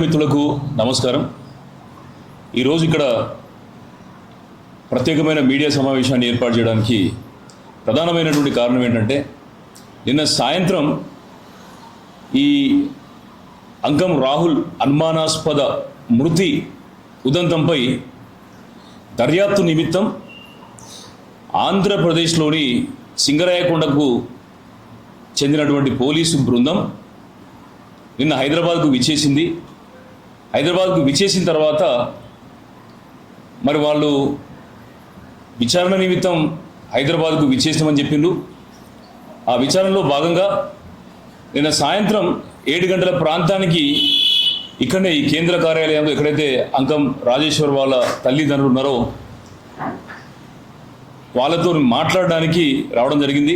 మిత్రులకు నమస్కారం. ఈరోజు ఇక్కడ ప్రత్యేకమైన మీడియా సమావేశాన్ని ఏర్పాటు చేయడానికి ప్రధానమైనటువంటి కారణం ఏంటంటే, నిన్న సాయంత్రం ఈ అంకం రాహుల్ అనుమానాస్పద మృతి ఉదంతంపై దర్యాప్తు నిమిత్తం ఆంధ్రప్రదేశ్లోని సింగరాయకొండకు చెందినటువంటి పోలీసు బృందం నిన్న హైదరాబాద్కు విచ్చేసింది. హైదరాబాద్కు విచ్చేసిన తర్వాత మరి వాళ్ళు విచారణ నిమిత్తం హైదరాబాద్కు విచ్చేసినామని చెప్పిండ్రు. ఆ విచారణలో భాగంగా నిన్న సాయంత్రం 7 గంటల ప్రాంతానికి ఇక్కడనే ఈ కేంద్ర కార్యాలయంలో ఎక్కడైతే అంకం రాజేశ్వర్ వాళ్ళ తల్లిదండ్రులు ఉన్నారో వాళ్ళతో మాట్లాడడానికి రావడం జరిగింది.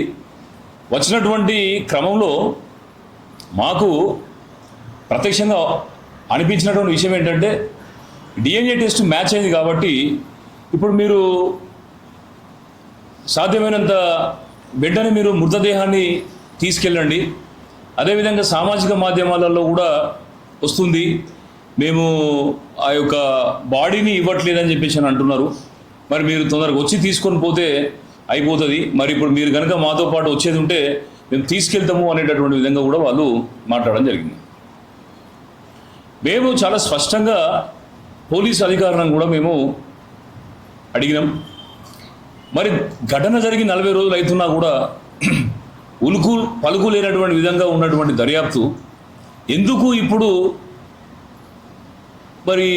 వచ్చినటువంటి క్రమంలో మాకు ప్రత్యక్షంగా అనిపించినటువంటి విషయం ఏంటంటే, డిఎన్ఏ టెస్ట్ మ్యాచ్ అయింది కాబట్టి ఇప్పుడు మీరు సాధ్యమైనంత వెంటనే మీరు మృతదేహాన్ని తీసుకెళ్ళండి. అదేవిధంగా సామాజిక మాధ్యమాలలో కూడా వస్తుంది, మేము ఆ యొక్క బాడీని ఇవ్వట్లేదని చెప్పేసి అని అంటున్నారు. మరి మీరు తొందరగా వచ్చి తీసుకొని పోతే అయిపోతుంది. మరి ఇప్పుడు మీరు కనుక మాతో పాటు వచ్చేది ఉంటే మేము తీసుకెళ్తాము అనేటటువంటి విధంగా కూడా వాళ్ళు మాట్లాడడం జరిగింది. మేము చాలా స్పష్టంగా పోలీసు అధికారులను కూడా మేము అడిగినాం. మరి ఘటన జరిగి 40 రోజులు అవుతున్నా కూడా ఉలుకు పలుకు లేనటువంటి విధంగా ఉన్నటువంటి దర్యాప్తు ఎందుకు ఇప్పుడు మరి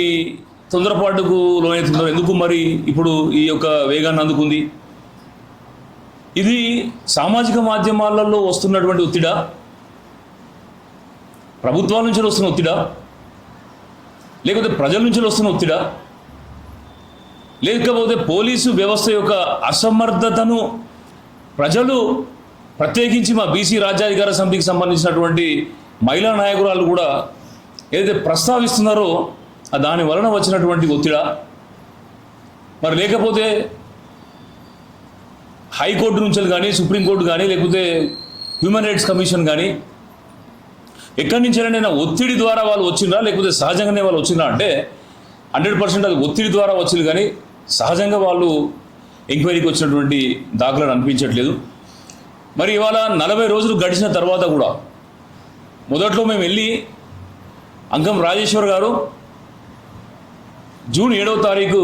తొందరపాటుకు లోనవుతున్నారు, ఎందుకు మరి ఇప్పుడు ఈ యొక్క వేగాన్ని అందుకుంది? ఇది సామాజిక మాధ్యమాలలో వస్తున్నటువంటి ఒత్తిడా, ప్రభుత్వాల నుంచి వస్తున్న ఒత్తిడా, లేకపోతే ప్రజల నుంచి వస్తున్న ఒత్తిడా, లేకపోతే పోలీసు వ్యవస్థ యొక్క అసమర్థతను ప్రజలు, ప్రత్యేకించి మా బీసీ రాజ్యాధికార సమితికి సంబంధించినటువంటి మహిళా నాయకురాలు కూడా ఏదైతే ప్రస్తావిస్తున్నారో దాని వలన వచ్చినటువంటి ఒత్తిడా, మరి లేకపోతే హైకోర్టు నుంచి కానీ, సుప్రీంకోర్టు కానీ, లేకపోతే హ్యూమన్ రైట్స్ కమిషన్ కానీ ఎక్కడి నుంచైనా ఒత్తిడి ద్వారా వాళ్ళు వచ్చిందా, లేకపోతే సహజంగానే వాళ్ళు వచ్చిందా అంటే 100% అది ఒత్తిడి ద్వారా వచ్చింది, కానీ సహజంగా వాళ్ళు ఎంక్వైరీకి వచ్చినటువంటి దాఖలాలు అనిపించట్లేదు. మరి ఇవాళ 40 రోజులు గడిచిన తర్వాత కూడా మొదట్లో మేము వెళ్ళి అంకం రాజేశ్వర్ గారు జూన్ 7వ తారీఖు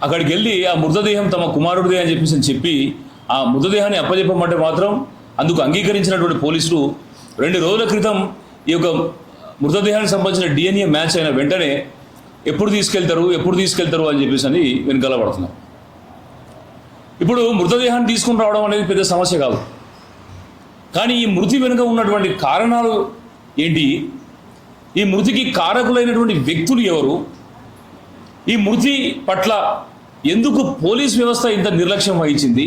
అక్కడికి వెళ్ళి ఆ మృతదేహం తమ కుమారుడిదే అని చెప్పి ఆ మృతదేహాన్ని అప్పచెప్పమంటే మాత్రం అందుకు అంగీకరించినటువంటి పోలీసులు 2 రోజుల క్రితం ఈ యొక్క మృతదేహానికి సంబంధించిన డిఎన్ఏ మ్యాచ్ అయిన వెంటనే ఎప్పుడు తీసుకెళ్తారు అని చెప్పేసి అని వెనకాల పడుతున్నారు. ఇప్పుడు మృతదేహాన్ని తీసుకుని రావడం అనేది పెద్ద సమస్య కాదు, కానీ ఈ మృతి వెనుక ఉన్నటువంటి కారణాలు ఏంటి, ఈ మృతికి కారకులైనటువంటి వ్యక్తులు ఎవరు, ఈ మృతి పట్ల ఎందుకు పోలీస్ వ్యవస్థ ఇంత నిర్లక్ష్యం వహించింది,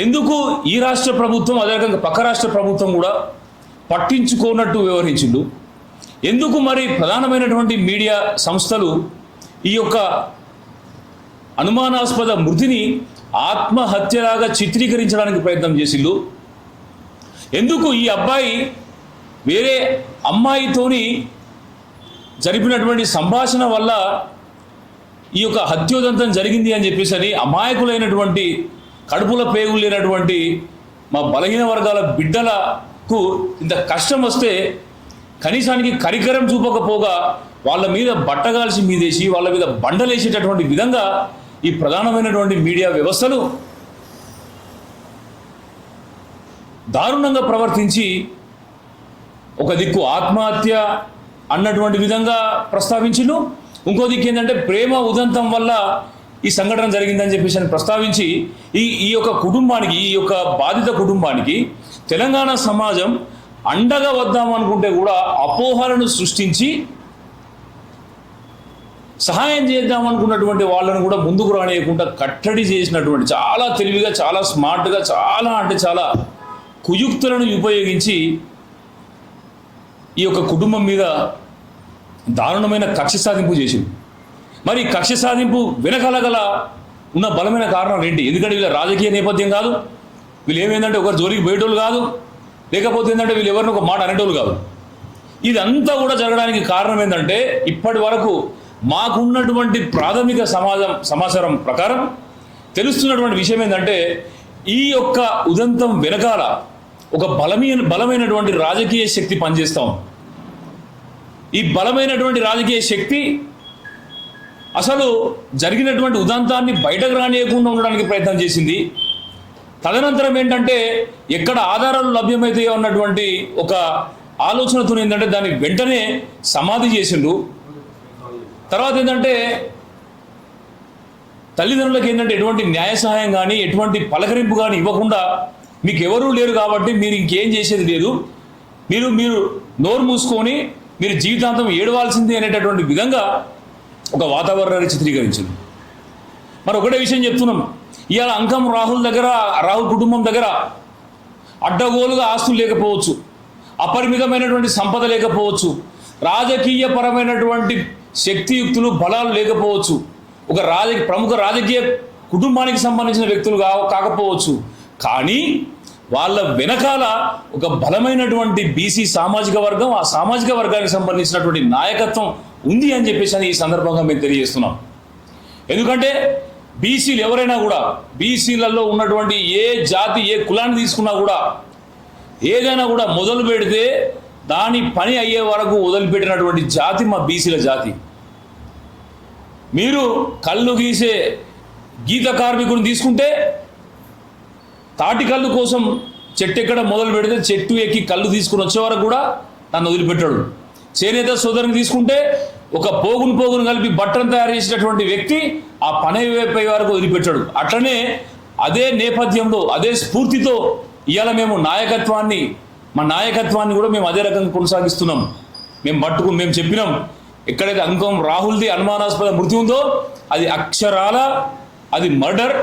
ఎందుకు ఈ రాష్ట్ర ప్రభుత్వం అదే రకంగా పక్క రాష్ట్ర ప్రభుత్వం కూడా పట్టించుకోనట్టు వ్యవహరించిండు, ఎందుకు మరి ప్రధానమైనటువంటి మీడియా సంస్థలు ఈ యొక్క అనుమానాస్పద మృతిని ఆత్మహత్యలాగా చిత్రీకరించడానికి ప్రయత్నం చేసిండు, ఎందుకు ఈ అబ్బాయి వేరే అమ్మాయితోని జరిపినటువంటి సంభాషణ వల్ల ఈ యొక్క హత్యోదంతం జరిగింది అని చెప్పేసి అని అమాయకులైనటువంటి కడుపుల పేగులు లేనటువంటి మా బలహీన వర్గాల బిడ్డలకు ఇంత కష్టం వస్తే కనీసానికి కరికరం చూపకపోగా వాళ్ళ మీద బట్టగాల్సి మీదేసి వాళ్ళ మీద బండలేసేటటువంటి విధంగా ఈ ప్రధానమైనటువంటి మీడియా వ్యవస్థలు దారుణంగా ప్రవర్తించి ఒక దిక్కు ఆత్మహత్య అన్నటువంటి విధంగా ప్రస్తావించిండు, ఇంకో దిక్కు ఏంటంటే ప్రేమ ఉదంతం వల్ల ఈ సంఘటన జరిగిందని చెప్పేసి అని ప్రస్తావించి ఈ యొక్క కుటుంబానికి, ఈ యొక్క బాధిత కుటుంబానికి తెలంగాణ సమాజం అండగా వద్దామనుకుంటే కూడా అపోహలను సృష్టించి సహాయం చేద్దామనుకున్నటువంటి వాళ్ళను కూడా ముందుకు రానియకుండా కట్టడి చేసినటువంటి చాలా తెలివిగా, చాలా స్మార్ట్గా, చాలా కుయుక్తులను ఉపయోగించి ఈ యొక్క కుటుంబం మీద దారుణమైన కక్ష సాధింపు చేసింది. మరి కక్ష సాధింపు వెనకాల ఉన్న బలమైన కారణాలు ఏంటి? ఎందుకంటే వీళ్ళ రాజకీయ నేపథ్యం కాదు, వీళ్ళు ఏమైందంటే ఒకరు జోలికి పోయేటోళ్ళు కాదు, లేకపోతే ఏంటంటే వీళ్ళు ఎవరిని ఒక మాట అనేటోళ్ళు కాదు. ఇదంతా కూడా జరగడానికి కారణం ఏంటంటే ఇప్పటి వరకు మాకున్నటువంటి ప్రాథమిక సమాచారం ప్రకారం తెలుస్తున్నటువంటి విషయం ఏంటంటే ఈ యొక్క ఉదంతం వెనకాల ఒక బలమైనటువంటి రాజకీయ శక్తి పనిచేస్తాం. ఈ బలమైనటువంటి రాజకీయ శక్తి అసలు జరిగినటువంటి ఉదంతాన్ని బయటకు రానియకుండా ఉండడానికి ప్రయత్నం చేసింది. తదనంతరం ఏంటంటే ఎక్కడ ఆధారాలు లభ్యమవుతాయో అన్నటువంటి ఒక ఆలోచనతో ఏంటంటే దాన్ని వెంటనే సమాధి చేసిండు. తర్వాత ఏంటంటే తల్లిదండ్రులకు ఏంటంటే ఎటువంటి న్యాయ సహాయం కానీ ఎటువంటి పలకరింపు కానీ ఇవ్వకుండా మీకు ఎవరూ లేరు కాబట్టి మీరు ఇంకేం చేసేది లేదు, మీరు నోరు మూసుకొని మీరు జీవితాంతం ఏడవాల్సిందే అనేటటువంటి విధంగా ఒక వాతావరణాన్ని చిత్రీకరించింది. మరి ఒకటే విషయం చెప్తున్నాం, ఇవాళ అంకం రాహుల్ కుటుంబం దగ్గర అడ్డగోలుగా ఆస్తులు లేకపోవచ్చు, అపరిమితమైనటువంటి సంపద లేకపోవచ్చు, రాజకీయ పరమైనటువంటి శక్తియుక్తులు బలాలు లేకపోవచ్చు, ఒక ప్రముఖ రాజకీయ కుటుంబానికి సంబంధించిన వ్యక్తులు కాకపోవచ్చు, కానీ వాళ్ళ వెనకాల ఒక బలమైనటువంటి బీసీ సామాజిక వర్గం, ఆ సామాజిక వర్గానికి సంబంధించినటువంటి నాయకత్వం ఉంది అని చెప్పేసి ఈ సందర్భంగా మేము తెలియజేస్తున్నాం. ఎందుకంటే బీసీలు ఎవరైనా కూడా, బీసీలలో ఉన్నటువంటి ఏ జాతి ఏ కులాన్ని తీసుకున్నా కూడా ఏదైనా కూడా మొదలు పెడితే దాని పని అయ్యే వరకు వదిలిపెట్టినటువంటి జాతి మా బీసీల జాతి. మీరు కళ్ళు గీసే గీత కార్మికుని తీసుకుంటే తాటి కళ్ళు కోసం చెట్టు ఎక్కడ మొదలు పెడితే చెట్టు ఎక్కి కళ్ళు తీసుకుని వచ్చే వరకు కూడా నన్ను వదిలిపెట్టాడు. చేనేత సోదరుని తీసుకుంటే ఒక పోగును కలిపి బట్టను తయారు చేసినటువంటి వ్యక్తి ఆ పని వైపు వరకు వదిలిపెట్టాడు. అట్లనే అదే నేపథ్యంలో అదే స్ఫూర్తితో ఇవాళ మేము మా నాయకత్వాన్ని కూడా మేము అదే రకంగా కొనసాగిస్తున్నాం. మేము చెప్పినాం, ఎక్కడైతే అంకం రాహుల్ది అనుమానాస్పద మృతి ఉందో అది అక్షరాల అది మర్డర్,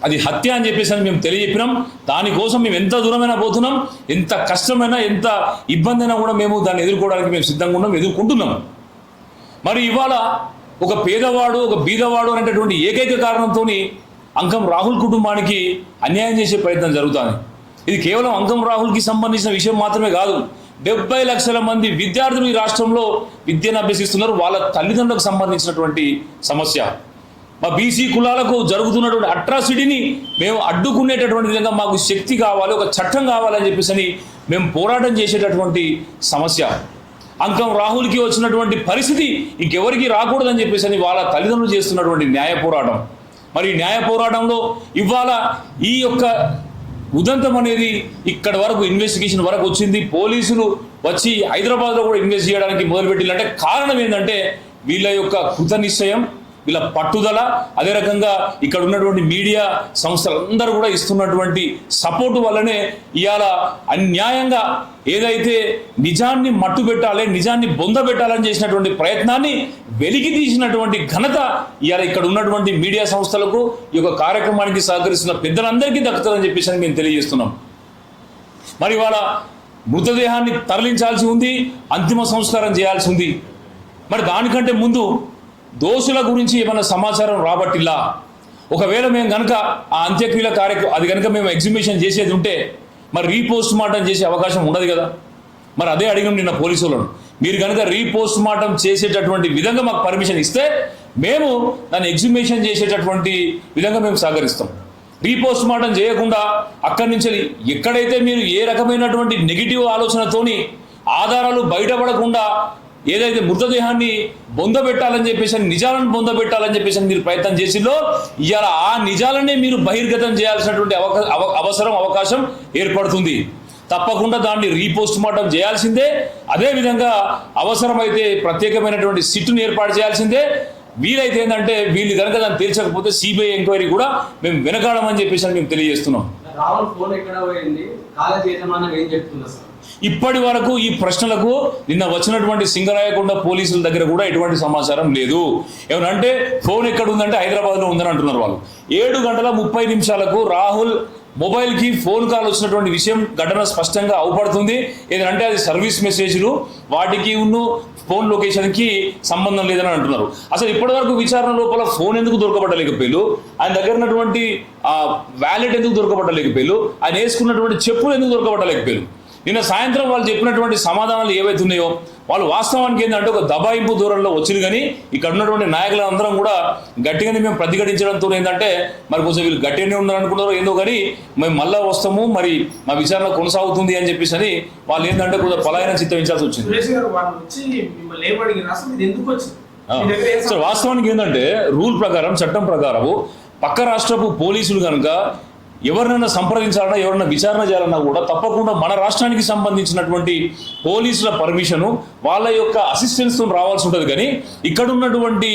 అది హత్య అని చెప్పేసి మేము తెలియజెప్పినాం. దానికోసం మేము ఎంత దూరమైనా పోతున్నాం, ఎంత కష్టమైనా ఎంత ఇబ్బంది అయినా కూడా మేము దాన్ని ఎదుర్కోవడానికి మేము సిద్ధంగా ఉన్నాం, ఎదుర్కొంటున్నాం. మరి ఇవాళ ఒక పేదవాడు ఒక బీదవాడు అనేటటువంటి ఏకైక కారణంతో అంకం రాహుల్ కుటుంబానికి అన్యాయం చేసే ప్రయత్నం జరుగుతుంది. ఇది కేవలం అంకం రాహుల్కి సంబంధించిన విషయం మాత్రమే కాదు, 70 లక్షల మంది విద్యార్థులు ఈ రాష్ట్రంలో విద్యను అభ్యసిస్తున్నారు. వాళ్ళ తల్లిదండ్రులకు సంబంధించినటువంటి సమస్య. మా బీసీ కులాలకు జరుగుతున్నటువంటి అట్రాసిటీని మేము అడ్డుకునేటటువంటి విధంగా మాకు శక్తి కావాలి, ఒక చట్టం కావాలని చెప్పేసి మేము పోరాటం చేసేటటువంటి సమస్య. అంకం రాహుల్కి వచ్చినటువంటి పరిస్థితి ఇంకెవరికి రాకూడదని చెప్పేసి వాళ్ళ తల్లిదండ్రులు చేస్తున్నటువంటి న్యాయ పోరాటం. మరి న్యాయ పోరాటంలో ఇవాళ ఈ యొక్క ఉదంతం అనేది ఇక్కడ వరకు ఇన్వెస్టిగేషన్ వరకు వచ్చింది. పోలీసులు వచ్చి హైదరాబాద్లో కూడా ఇన్వెస్ట్ చేయడానికి మొదలుపెట్టిందంటే కారణం ఏంటంటే వీళ్ళ యొక్క కృత నిశ్చయం, వీళ్ళ పట్టుదల, అదే రకంగా ఇక్కడ ఉన్నటువంటి మీడియా సంస్థలందరూ కూడా ఇస్తున్నటువంటి సపోర్టు వల్లనే ఇవాళ అన్యాయంగా ఏదైతే నిజాన్ని మట్టు పెట్టాలి, నిజాన్ని బొందబెట్టాలని చేసినటువంటి ప్రయత్నాన్ని వెలికి తీసినటువంటి ఘనత ఇవాళ ఇక్కడ ఉన్నటువంటి మీడియా సంస్థలకు, ఈ యొక్క కార్యక్రమానికి సహకరిస్తున్న పెద్దలందరికీ దక్కుతుందని చెప్పేసి మేము తెలియజేస్తున్నాం. మరి ఇవాళ మృతదేహాన్ని తరలించాల్సి ఉంది, అంతిమ సంస్కారం చేయాల్సి ఉంది. మరి దానికంటే ముందు దోషుల గురించి ఏమైనా సమాచారం రాబట్టిలా, ఒకవేళ మేము కనుక ఆ అంత్యక్రియల కార్యక్రమం అది కనుక మేము ఎగ్జిబిషన్ చేసేది ఉంటే మరి రీపోస్ట్ మార్టం చేసే అవకాశం ఉండదు కదా. మరి అదే అడిగాం నిన్న పోలీసు వాళ్ళను, మీరు కనుక రీపోస్ట్ మార్టం చేసేటటువంటి విధంగా మాకు పర్మిషన్ ఇస్తే మేము దాన్ని ఎగ్జిబిషన్ చేసేటటువంటి విధంగా మేము సహకరిస్తాం. రీపోస్ట్ మార్టం చేయకుండా అక్కడి నుంచి ఎక్కడైతే మీరు ఏ రకమైనటువంటి నెగిటివ్ ఆలోచనతోని ఆధారాలు బయటపడకుండా ఏదైతే మృతదేహాన్ని బొందబెట్టాలని చెప్పేసి నిజాలను బొందబెట్టాలని చెప్పేసి మీరు ప్రయత్నం చేసిందో ఇవాళ ఆ నిజాలనే మీరు బహిర్గతం చేయాల్సినటువంటి అవకాశం ఏర్పడుతుంది. తప్పకుండా దాన్ని రీపోస్ట్ మార్టం చేయాల్సిందే. అదేవిధంగా అవసరమైతే ప్రత్యేకమైనటువంటి సిట్టును ఏర్పాటు చేయాల్సిందే. వీలైతే ఏంటంటే వీళ్ళు కనుక దాన్ని తీర్చకపోతే సిబిఐ ఎంక్వైరీ కూడా మేము వెనకాడమని చెప్పేసి మేము తెలియజేస్తున్నాం. ఇప్పటి వరకు ఈ ప్రశ్నలకు నిన్న వచ్చినటువంటి సింగరాయకొండ పోలీసుల దగ్గర కూడా ఎటువంటి సమాచారం లేదు. ఏమనంటే ఫోన్ ఎక్కడ ఉందంటే హైదరాబాద్లో ఉందని అంటున్నారు వాళ్ళు. 7:30 రాహుల్ మొబైల్కి ఫోన్ కాల్ వచ్చినటువంటి విషయం ఘటన స్పష్టంగా అవుపడుతుంది. ఏదంటే అది సర్వీస్ మెసేజ్లు, వాటికి ఫోన్ లొకేషన్కి సంబంధం లేదని అంటున్నారు. అసలు ఇప్పటి వరకు విచారణ లోపల ఫోన్ ఎందుకు దొరకబట్టలేకపోయారు, ఆయన దగ్గర ఉన్నటువంటి వ్యాలెట్ ఎందుకు దొరకబట్టలేకపోయారు, ఆయన వేసుకున్నటువంటి చెప్పులు ఎందుకు దొరకబట్టలేకపోయారు. నిన్న సాయంత్రం వాళ్ళు చెప్పినటువంటి సమాధానాలు ఏవైతే ఉన్నాయో వాళ్ళు వాస్తవానికి ఏంటంటే ఒక దబాయింపు దూరంలో వచ్చింది. కానీ ఇక్కడ ఉన్నటువంటి నాయకులందరం కూడా గట్టిగానే మేము ప్రతిఘటించడంతో ఏంటంటే మరి కొంచెం వీళ్ళు గట్టిగానే ఉన్నారనుకున్నారో ఏందో, కానీ మేము మళ్ళా వస్తాము, మరి మా విచారణ కొనసాగుతుంది అని చెప్పేసి అని వాళ్ళు ఏంటంటే కొంచెం పలాయనం చిత్తవించాల్సి వచ్చింది. సార్ వాస్తవానికి ఏంటంటే రూల్ ప్రకారం, చట్టం ప్రకారము పక్క రాష్ట్రపు పోలీసులు కనుక ఎవరినైనా సంప్రదించాలన్నా, ఎవరైనా విచారణ చేయాలన్నా కూడా తప్పకుండా మన రాష్ట్రానికి సంబంధించినటువంటి పోలీసుల పర్మిషను, వాళ్ళ యొక్క అసిస్టెన్స్తో రావాల్సి ఉంటుంది. కానీ ఇక్కడ ఉన్నటువంటి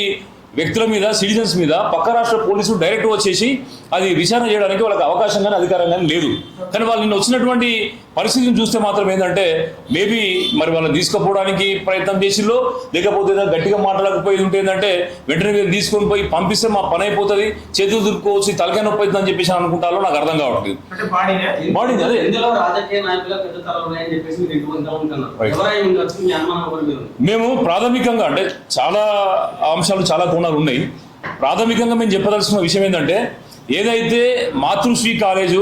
వ్యక్తుల మీద, సిటిజన్స్ మీద పక్క రాష్ట్ర పోలీసులు డైరెక్ట్ వచ్చేసి అది విచారణ చేయడానికి వాళ్ళకి అవకాశం కానీ అధికారం కానీ లేదు. కానీ వాళ్ళు నిన్న వచ్చినటువంటి పరిస్థితిని చూస్తే మాత్రం ఏంటంటే మేబీ మరి వాళ్ళని తీసుకుపోవడానికి ప్రయత్నం చేసిల్లో, లేకపోతే గట్టిగా మాట్లాడకపోయి ఉంటే ఏంటంటే వెంటనే మీరు తీసుకొని పోయి పంపిస్తే మా పని అయిపోతుంది, చేతులు దురుకోవచ్చు, తలకాయ నొప్పి అవుతుంది అని చెప్పేసి అనుకుంటారో నాకు అర్థం కావట్లేదు. అదే మేము ప్రాథమికంగా అంటే చాలా అంశాలు, చాలా కోణాలు ఉన్నాయి. ప్రాథమికంగా మేము చెప్పదలసిన విషయం ఏంటంటే ఏదైతే మాతృశ్రీ కాలేజు,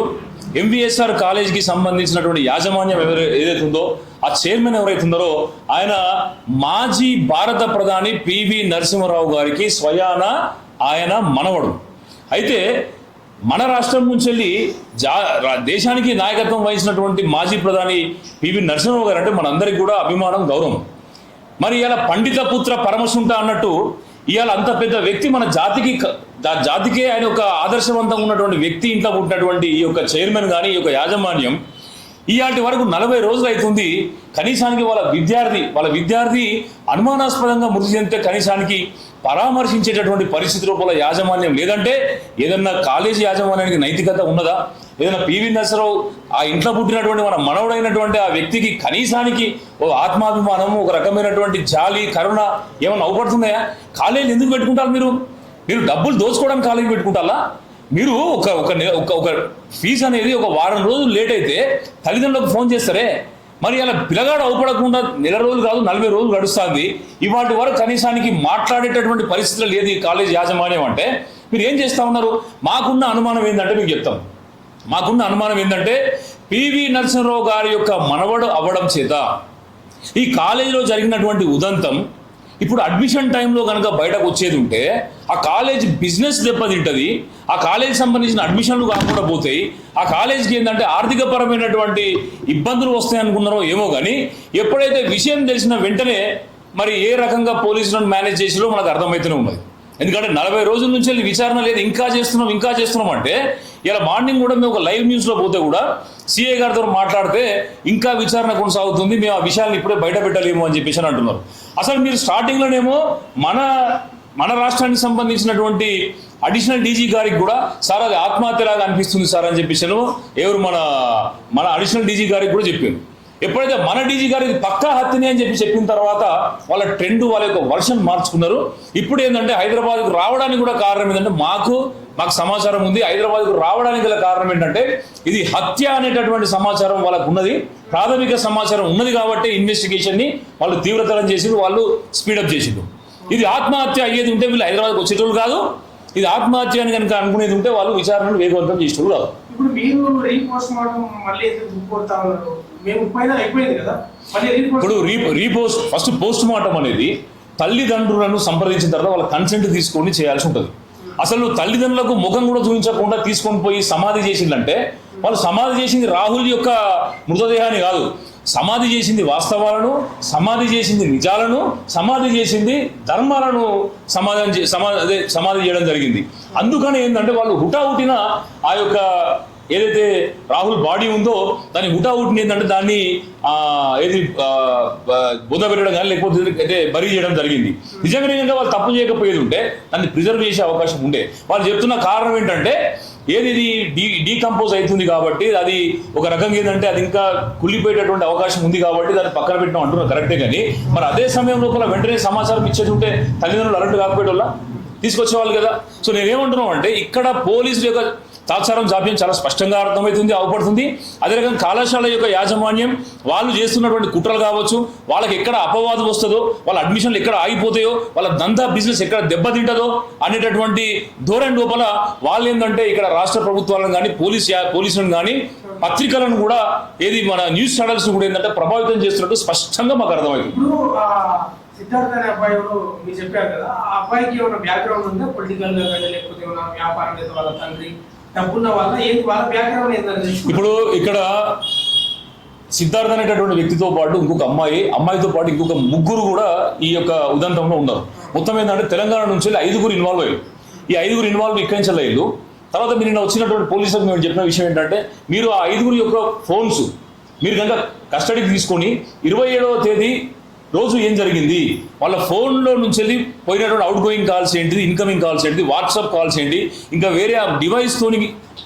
ఎంవిఎస్ఆర్ కాలేజీకి సంబంధించినటువంటి యాజమాన్యం ఏదైతే ఉందో, ఆ చైర్మన్ ఎవరైతే ఉన్నారో ఆయన మాజీ భారత ప్రధాని పివి నరసింహారావు గారికి స్వయాన ఆయన మనవడు. అయితే మన రాష్ట్రం నుంచి వెళ్ళి దేశానికి నాయకత్వం వహించినటువంటి మాజీ ప్రధాని పివి నరసింహారావు గారు అంటే మనందరికీ కూడా అభిమానం, గౌరవం. మరి ఇలా పండిత పుత్ర పరమశుంఠ అన్నట్టు ఇవాళ అంత పెద్ద వ్యక్తి మన జాతికే ఆయన ఒక ఆదర్శవంతంగా ఉన్నటువంటి వ్యక్తి ఇంట్లో పుట్టినటువంటి ఈ యొక్క చైర్మన్ కానీ ఈ యొక్క యాజమాన్యం ఇవాటి వరకు 40 రోజులు అవుతుంది. కనీసానికి వాళ్ళ విద్యార్థి అనుమానాస్పదంగా మృతి చెందితే కనీసానికి పరామర్శించేటటువంటి పరిస్థితి రూపంలో యాజమాన్యం లేదంటే ఏదన్నా కాలేజీ యాజమాన్యానికి నైతికత ఉన్నదా? ఏదైనా పివి నరసింహారావు ఆ ఇంట్లో పుట్టినటువంటి మన మనవడైనటువంటి ఆ వ్యక్తికి కనీసానికి ఒక ఆత్మాభిమానము, ఒక రకమైనటువంటి జాలి, కరుణ ఏమన్నా అవపడుతున్నాయా? కాలేజీలు ఎందుకు పెట్టుకుంటారు? మీరు డబ్బులు దోచుకోవడానికి కాలేజీ పెట్టుకుంటారా? మీరు ఒక ఫీజు అనేది ఒక వారం రోజులు లేట్ అయితే తల్లిదండ్రులకు ఫోన్ చేస్తారే, మరి అలా పిల్లగాడు అవపడకుండా 1 రోజులు కాదు 40 రోజులు గడుస్తుంది. ఇవాటి వరకు కనీసానికి మాట్లాడేటటువంటి పరిస్థితులు లేదు ఈ కాలేజ్ యాజమాన్యం అంటే మీరు ఏం చేస్తా ఉన్నారు? మాకున్న అనుమానం ఏంటంటే మీకు చెప్తాం. మాకున్న అనుమానం ఏంటంటే పివి నరసింహారావు గారి యొక్క మనవడు అవ్వడం చేత ఈ కాలేజీలో జరిగినటువంటి ఉదంతం ఇప్పుడు అడ్మిషన్ టైంలో కనుక బయటకు వచ్చేది ఉంటే ఆ కాలేజ్ బిజినెస్ దెబ్బతింటుంది. ఆ కాలేజీకి సంబంధించిన అడ్మిషన్లు కాకుండా పోతాయి. ఆ కాలేజీకి ఏంటంటే ఆర్థికపరమైనటువంటి ఇబ్బందులు వస్తాయి అనుకున్నారో ఏమో, కానీ ఎప్పుడైతే విషయం తెలిసిన వెంటనే మరి ఏ రకంగా పోలీసులను మేనేజ్ చేసిలో మనకు అర్థమవుతూనే ఉన్నది. ఎందుకంటే 40 రోజుల నుంచి వెళ్ళి విచారణ లేదు, ఇంకా చేస్తున్నాం అంటే ఇలా మార్నింగ్ కూడా మేము ఒక లైవ్ న్యూస్లో పోతే కూడా సిఐ గారితో మాట్లాడితే ఇంకా విచారణ కొనసాగుతుంది, మేము ఆ విషయాన్ని ఇప్పుడే బయట పెట్టలేము అని చెప్పేసి అని అంటున్నారు. అసలు మీరు స్టార్టింగ్లోనేమో మన రాష్ట్రానికి సంబంధించినటువంటి అడిషనల్ డీజీ గారికి కూడా సార్ అది ఆత్మహత్యలాగా అనిపిస్తుంది సార్ అని చెప్పేసి ఎవరు మన అడిషనల్ డీజీ గారికి కూడా చెప్పారు. ఎప్పుడైతే మన డీజీ గారు ఇది పక్కా హత్యని అని చెప్పిన తర్వాత వాళ్ళ ట్రెండ్, వాళ్ళ యొక్క వర్షన్ మార్చుకున్నారు. ఇప్పుడు ఏంటంటే హైదరాబాద్కు రావడానికి కూడా కారణం ఏంటంటే మాకు సమాచారం ఉంది. హైదరాబాద్కు రావడానికి గల కారణం ఏంటంటే ఇది హత్య అనేటటువంటి సమాచారం వాళ్ళకు ఉన్నది, ప్రాథమిక సమాచారం ఉన్నది కాబట్టి ఇన్వెస్టిగేషన్ని వాళ్ళు తీవ్రతరం చేసి వాళ్ళు స్పీడప్ చేసిండు. ఇది ఆత్మహత్య అయ్యేది ఉంటే వీళ్ళు హైదరాబాద్కి వచ్చేటోళ్ళు కాదు, ఇది ఆత్మహత్య అని కనుక అనుకునేది ఉంటే వాళ్ళు విచారణను వేగవంతం చేసేటోళ్ళు కాదు. ఇప్పుడు మీరు రీపోస్ట్ మార్టం మళ్ళీ కోరుతా ఉన్నారు, అయిపోయింది కదా, ఇప్పుడు ఫస్ట్ పోస్ట్ మార్టం అనేది తల్లిదండ్రులను సంప్రదించిన తర్వాత వాళ్ళ కన్సెంట్ తీసుకొని చేయాల్సి ఉంటుంది. అసలు తల్లిదండ్రులకు ముఖం కూడా చూపించకుండా తీసుకొని పోయి సమాధి చేసిందంటే వాళ్ళు సమాధి చేసింది రాహుల్ యొక్క మృతదేహాన్ని కాదు, సమాధి చేసింది వాస్తవాలను, సమాధి చేసింది నిజాలను, సమాధి చేసింది ధర్మాలను సమాధి చేయడం జరిగింది. అందుకని ఏంటంటే వాళ్ళు హుటాహుటిన ఆ యొక్క ఏదైతే రాహుల్ బాడీ ఉందో దాన్ని హుటాహుటిని ఏంటంటే దాన్ని బుధపెట్టడం కానీ లేకపోతే అయితే బరీ చేయడం జరిగింది. నిజంగా వాళ్ళు తప్పు చేయకపోయేది ఉంటే దాన్ని ప్రిజర్వ్ చేసే అవకాశం ఉండే. వాళ్ళు చెప్తున్న కారణం ఏంటంటే ఇది డీకంపోజ్ అవుతుంది కాబట్టి అది ఒక రకంగా ఏంటంటే అది ఇంకా కుళ్ళిపోయేటటువంటి అవకాశం ఉంది కాబట్టి దాన్ని పక్కన పెట్టడం అంటున్నారు కరెక్టే. కానీ మరి అదే సమయంలో కూడా వెంటనే సమాచారం ఇచ్చేది ఉంటే తల్లిదండ్రులు అలర్ట్ కాకపోయేటోళ్ళ తీసుకొచ్చేవాళ్ళు కదా. సో నేనేమంటున్నాం అంటే ఇక్కడ పోలీసుల యొక్క తాత్సారం జాప్యం చాలా స్పష్టంగా అర్థమవుతుంది, అవపడుతుంది. అదే రకంగా కళాశాల యొక్క యాజమాన్యం వాళ్ళు చేస్తున్నటువంటి కుట్రలు కావచ్చు, వాళ్ళకి ఎక్కడ అపవాదం వస్తుందో, వాళ్ళ అడ్మిషన్లు ఎక్కడ ఆగిపోతాయో, వాళ్ళ దందా బిజినెస్ ఎక్కడ దెబ్బతింటదో అనేటటువంటి ధోరణి లోపల వాళ్ళు ఏంటంటే ఇక్కడ రాష్ట్ర ప్రభుత్వాలను కానీ పోలీసులను కానీ పత్రికలను కూడా ఏది మన న్యూస్ ఛానల్స్ కూడా ఏంటంటే ప్రభావితం చేస్తున్నట్టు స్పష్టంగా మాకు అర్థమవుతుంది. ఇప్పుడు సిద్ధార్థ అనే అబ్బాయి మీరు చెప్పారు కదా, ఆ అబ్బాయికి ఏమైనా బ్యాక్గ్రౌండ్ ఉందా పొలిటికల్ గా కానీ, లేకపోతే ఏమైనా వ్యాపారం లేదా వాళ్ళ తండ్రి డబ్బున్న వాళ్ళ ఏంటి వాళ్ళ బ్యాక్గ్రౌండ్ ఏంటంటే ఇప్పుడు ఇక్కడ సిద్ధార్థ అనేటటువంటి వ్యక్తితో పాటు ఇంకొక అమ్మాయితో పాటు ఇంకొక ముగ్గురు కూడా ఈ యొక్క ఉదంతంలో ఉన్నారు. మొత్తం ఏంటంటే తెలంగాణ నుంచి 5గురు ఇన్వాల్వ్ అయ్యారు. ఈ 5గురు ఇన్వాల్వ్ ఇక్కడి నుంచి అయ్యారు. తర్వాత మీరు నిన్న వచ్చినటువంటి పోలీసులకు మేము చెప్పిన విషయం ఏంటంటే మీరు ఆ 5గురు యొక్క ఫోన్స్ మీరు కనుక కస్టడీకి తీసుకొని 27వ తేదీ రోజు ఏం జరిగింది, వాళ్ళ ఫోన్లో నుంచి వెళ్ళి పోయినటువంటి అవుట్ గోయింగ్ కాల్స్ ఏంటిది, ఇన్కమింగ్ కాల్స్ ఏంటిది, వాట్సాప్ కాల్స్ ఏంటి, ఇంకా వేరే ఆ డివైస్తోని